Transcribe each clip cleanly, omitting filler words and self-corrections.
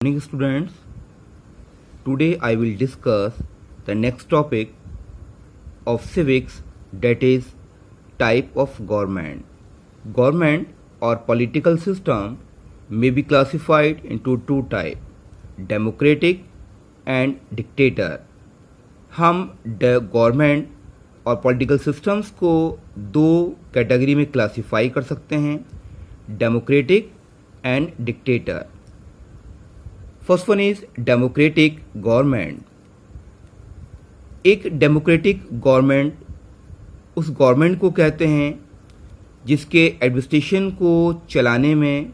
Morning students, today I will discuss the next topic of civics, that is type of government. Government or political system may be classified into two types, democratic and dictator. हम government और political systems को दो category में classify कर सकते हैं, democratic and dictator. First one is democratic government. एक democratic government उस गवर्नमेंट को कहते हैं जिसके एडमिनिस्ट्रेशन को चलाने में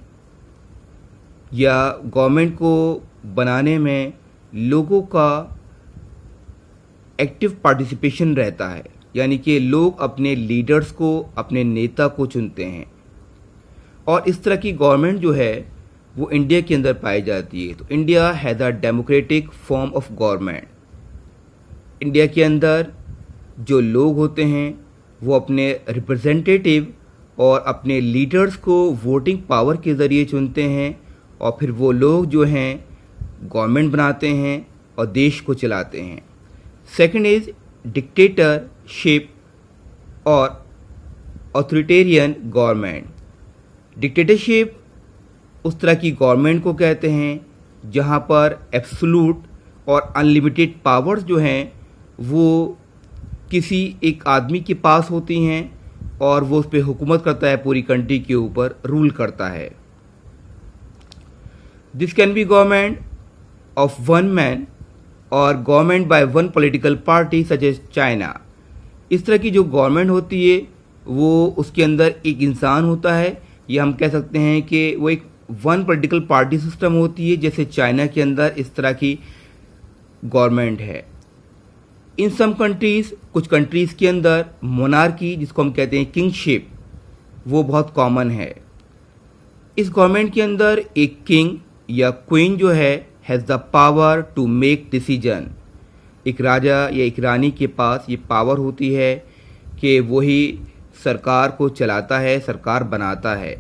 या गवर्नमेंट को बनाने में लोगों का एक्टिव पार्टिसिपेशन रहता है, यानी कि लोग अपने लीडर्स को, अपने नेता को चुनते हैं. और इस तरह की गवर्नमेंट जो है वो इंडिया के अंदर पाई जाती है. तो India has a democratic form of government. India के अंदर जो लोग होते हैं वो अपने रिप्रेजेंटेटिव और अपने लीडर्स को वोटिंग पावर के ज़रिए चुनते हैं और फिर वो लोग जो हैं गवर्नमेंट बनाते हैं और देश को चलाते हैं. सेकंड इज डिक्टेटरशिप और ऑथोरिटेरियन गवर्नमेंट. डिक्टेटरशिप उस तरह की गवर्नमेंट को कहते हैं जहां पर एब्सोल्यूट और अनलिमिटेड पावर्स जो हैं वो किसी एक आदमी के पास होती हैं और वो उस पर हुकूमत करता है, पूरी कंट्री के ऊपर रूल करता है. This can be government of one man और government by one political party such as China. इस तरह की जो गवर्नमेंट होती है वो उसके अंदर एक इंसान होता है, या हम कह सकते हैं कि वो एक वन पॉलिटिकल पार्टी सिस्टम होती है, जैसे चाइना के अंदर इस तरह की गवर्नमेंट है. इन सम कंट्रीज, कुछ कंट्रीज के अंदर मोनार्की, जिसको हम कहते हैं किंगशिप, वो बहुत कॉमन है. इस गवर्नमेंट के अंदर एक किंग या क्वीन जो है has the power to make decision. एक राजा या एक रानी के पास ये पावर होती है कि वही सरकार को चलाता है, सरकार बनाता है,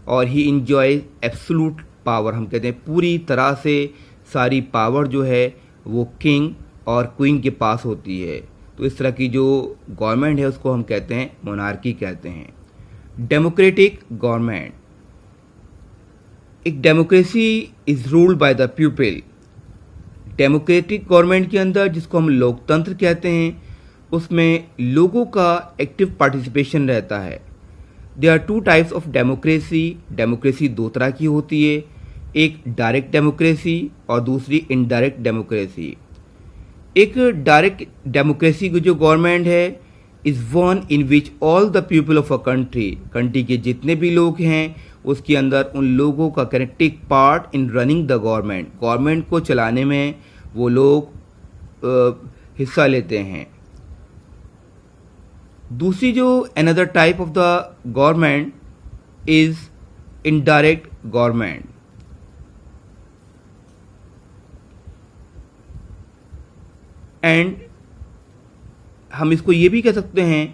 और ही इंजॉय एब्सोल्यूट पावर. हम कहते हैं पूरी तरह से सारी पावर जो है वो किंग और क्वीन के पास होती है. तो इस तरह की जो गवर्नमेंट है उसको हम कहते हैं मोनार्की कहते हैं. Democratic government. एक democracy is ruled by the people. Democratic government के अंदर, जिसको हम लोकतंत्र कहते हैं, उसमें लोगों का एक्टिव पार्टिसिपेशन रहता है. There are two types of democracy. Democracy दो तरह की होती है, एक डायरेक्ट डेमोक्रेसी और दूसरी इनडायरेक्ट डेमोक्रेसी. एक डायरेक्ट डेमोक्रेसी की जो गवर्नमेंट है is one in which all the people of a country के जितने भी लोग हैं उसके अंदर उन लोगों का connective part in running the government को चलाने में वो लोग हिस्सा लेते हैं. दूसरी जो another type of the government is indirect government. And हम इसको ये भी कह सकते हैं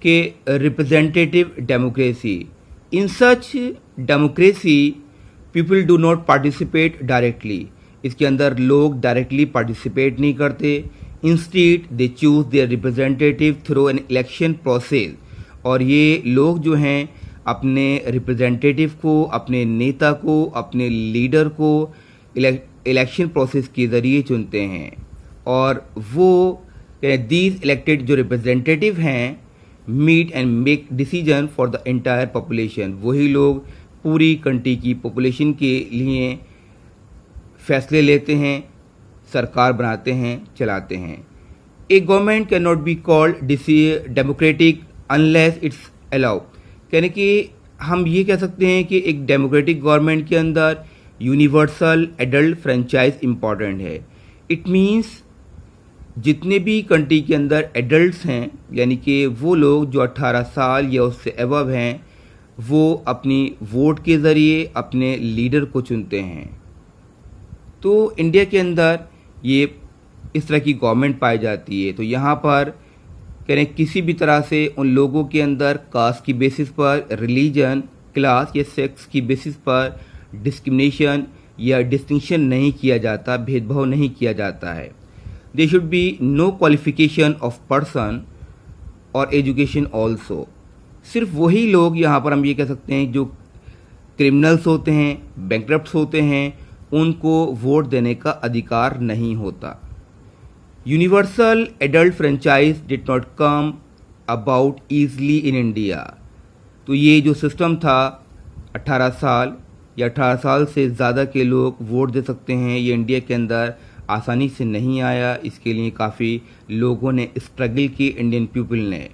कि representative democracy. In such democracy people do not participate directly. इसके अंदर लोग डायरेक्टली पार्टिसिपेट नहीं करते. Instead they choose their representative through an election process. और ये लोग जो हैं अपने रिप्रेजेंटेटिव को, अपने नेता को, अपने लीडर को इलेक्शन प्रोसेस के ज़रिए चुनते हैं. और वो दीज इलेक्टेड जो रिप्रेजेंटेटिव हैं meet and make decision for the entire population. वही लोग पूरी कंट्री की पॉपुलेशन के लिए फैसले लेते हैं, सरकार बनाते हैं, चलाते हैं. एक government can not be called democratic unless it's allow. यानी कि हम ये कह सकते हैं कि एक डेमोक्रेटिक गवर्नमेंट के अंदर यूनिवर्सल एडल्ट फ्रेंचाइज इम्पॉर्टेंट है. इट मीन्स जितने भी कंट्री के अंदर एडल्ट्स हैं, यानी कि वो लोग जो 18 साल या उससे अबव हैं, वो अपनी वोट के ज़रिए अपने लीडर को चुनते हैं. तो इंडिया के अंदर ये इस तरह की गवर्नमेंट पाई जाती है. तो यहाँ पर करें किसी भी तरह से उन लोगों के अंदर कास्ट की बेसिस पर, रिलीजन, क्लास या सेक्स की बेसिस पर डिस्क्रिमिनेशन या डिस्टिंक्शन नहीं किया जाता, भेदभाव नहीं किया जाता है। They should be no qualification of person और एजुकेशन ऑल्सो। सिर्फ वही लोग, यहाँ पर हम ये कह सकते हैं, जो क्रिमिनल्स होते हैं, बैंकरप्ट्स होते हैं, उनको वोट देने का अधिकार नहीं होता। Universal adult franchise did not come about easily in India. तो ये जो सिस्टम था 18 साल या 18 साल से ज़्यादा के लोग वोट दे सकते हैं, ये इंडिया के अंदर आसानी से नहीं आया। इसके लिए काफ़ी लोगों ने स्ट्रगल की, इंडियन पीपल ने।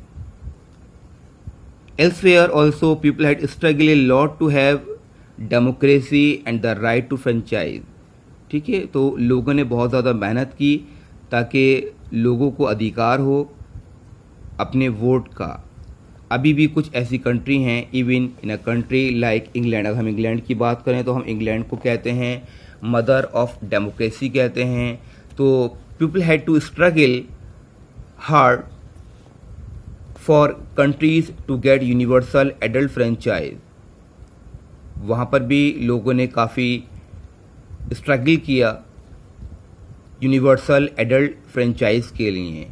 Elsewhere also people had struggled a lot to have democracy and the right to franchise। ठीक है, तो लोगों ने बहुत ज़्यादा मेहनत की ताकि लोगों को अधिकार हो अपने वोट का। अभी भी कुछ ऐसी कंट्री हैं, even in a country like England, अगर हम इंग्लैंड की बात करें तो हम इंग्लैंड को कहते हैं मदर ऑफ डेमोक्रेसी कहते हैं। तो people had to struggle hard for countries to get universal adult franchise. वहाँ पर भी लोगों ने काफ़ी स्ट्रगल किया यूनिवर्सल एडल्ट फ्रेंचाइज के लिए।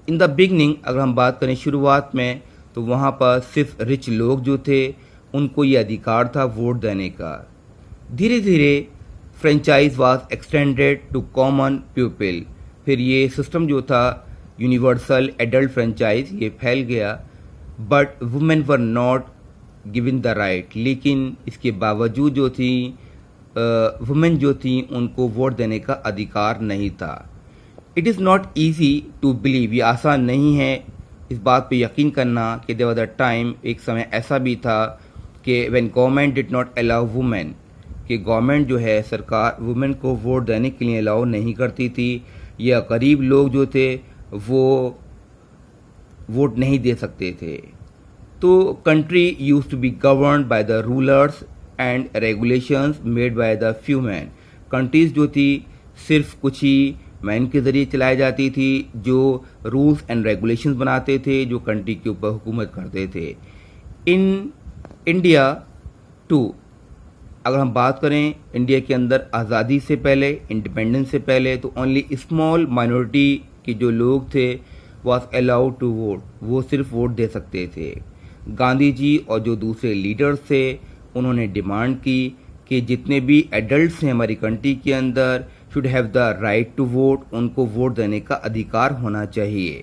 इन द बिगनिंग, अगर हम बात करें शुरुआत में, तो वहाँ पर सिर्फ रिच लोग जो थे उनको ये अधिकार था वोट देने का। धीरे धीरे franchise was extended to common people. फिर ये सिस्टम जो था यूनिवर्सल एडल्ट फ्रेंचाइज ये फैल गया, but women were not given the right. लेकिन इसके बावजूद जो थी वुमेन जो थी उनको वोट देने का अधिकार नहीं था। It is not easy to believe, ये आसान नहीं है इस बात पे यकीन करना कि देयर वाज अ टाइम, एक समय ऐसा भी था कि when government did not allow women, कि गवर्नमेंट जो है सरकार वुमेन को वोट देने के लिए अलाउ नहीं करती थी, या गरीब लोग जो थे वो वोट नहीं दे सकते थे। तो country used to be governed by the rulers and regulations made by the few man. Countries जो थी सिर्फ कुछ ही मैन के ज़रिए चलाई जाती थी, जो रूल्स एंड रेगुलेशंस बनाते थे, जो कंट्री के ऊपर हुकूमत करते थे। इन इंडिया टू, अगर हम बात करें इंडिया के अंदर आज़ादी से पहले, इंडिपेंडेंस से पहले, तो ओनली स्मॉल माइनॉरिटी के जो लोग थे वाज अलाउड टू वोट, वो सिर्फ वोट दे सकते थे। गांधी जी और जो दूसरे लीडर्स थे उन्होंने डिमांड की कि जितने भी एडल्ट्स हैं हमारी कंट्री के अंदर should have the right to vote, उनको वोट देने का अधिकार होना चाहिए।